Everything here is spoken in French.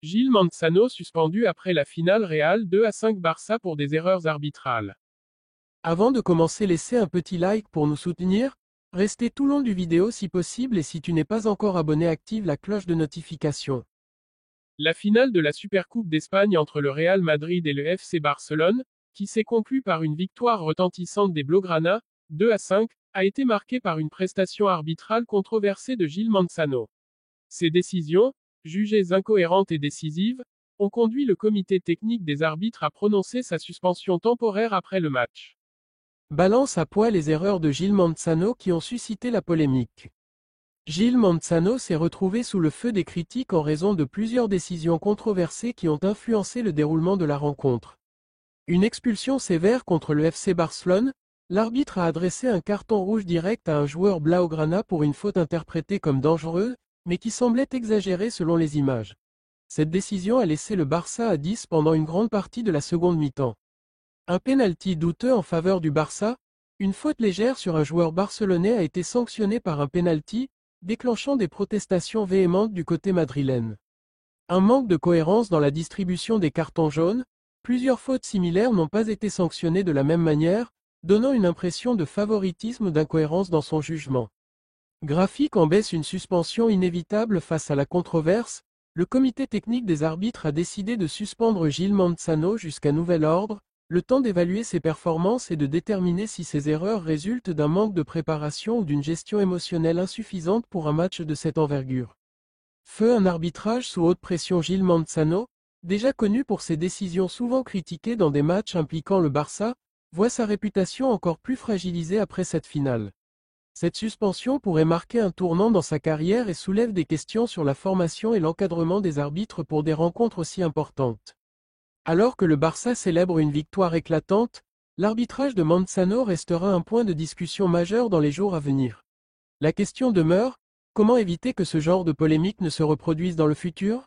Gil Manzano suspendu après la finale Real 2-5 Barça pour des erreurs arbitrales. Avant de commencer, laissez un petit like pour nous soutenir. Restez tout le long du vidéo si possible et si tu n'es pas encore abonné, active la cloche de notification. La finale de la Supercoupe d'Espagne entre le Real Madrid et le FC Barcelone, qui s'est conclue par une victoire retentissante des Blaugrana, 2-5, a été marquée par une prestation arbitrale controversée de Gil Manzano. Ces décisions, jugées incohérentes et décisives, ont conduit le comité technique des arbitres à prononcer sa suspension temporaire après le match. Balance à poids les erreurs de Gil Manzano qui ont suscité la polémique. Gil Manzano s'est retrouvé sous le feu des critiques en raison de plusieurs décisions controversées qui ont influencé le déroulement de la rencontre. Une expulsion sévère contre le FC Barcelone, l'arbitre a adressé un carton rouge direct à un joueur blaugrana pour une faute interprétée comme dangereuse, mais qui semblait exagérée selon les images. Cette décision a laissé le Barça à 10 pendant une grande partie de la seconde mi-temps. Un pénalty douteux en faveur du Barça, une faute légère sur un joueur barcelonais a été sanctionnée par un pénalty, déclenchant des protestations véhémentes du côté madrilène. Un manque de cohérence dans la distribution des cartons jaunes, plusieurs fautes similaires n'ont pas été sanctionnées de la même manière, donnant une impression de favoritisme ou d'incohérence dans son jugement. Graphique en baisse, une suspension inévitable face à la controverse, le comité technique des arbitres a décidé de suspendre Gil Manzano jusqu'à nouvel ordre, le temps d'évaluer ses performances et de déterminer si ses erreurs résultent d'un manque de préparation ou d'une gestion émotionnelle insuffisante pour un match de cette envergure. Feu un arbitrage sous haute pression. Gil Manzano, déjà connu pour ses décisions souvent critiquées dans des matchs impliquant le Barça, voit sa réputation encore plus fragilisée après cette finale. Cette suspension pourrait marquer un tournant dans sa carrière et soulève des questions sur la formation et l'encadrement des arbitres pour des rencontres aussi importantes. Alors que le Barça célèbre une victoire éclatante, l'arbitrage de Manzano restera un point de discussion majeur dans les jours à venir. La question demeure, comment éviter que ce genre de polémique ne se reproduise dans le futur ?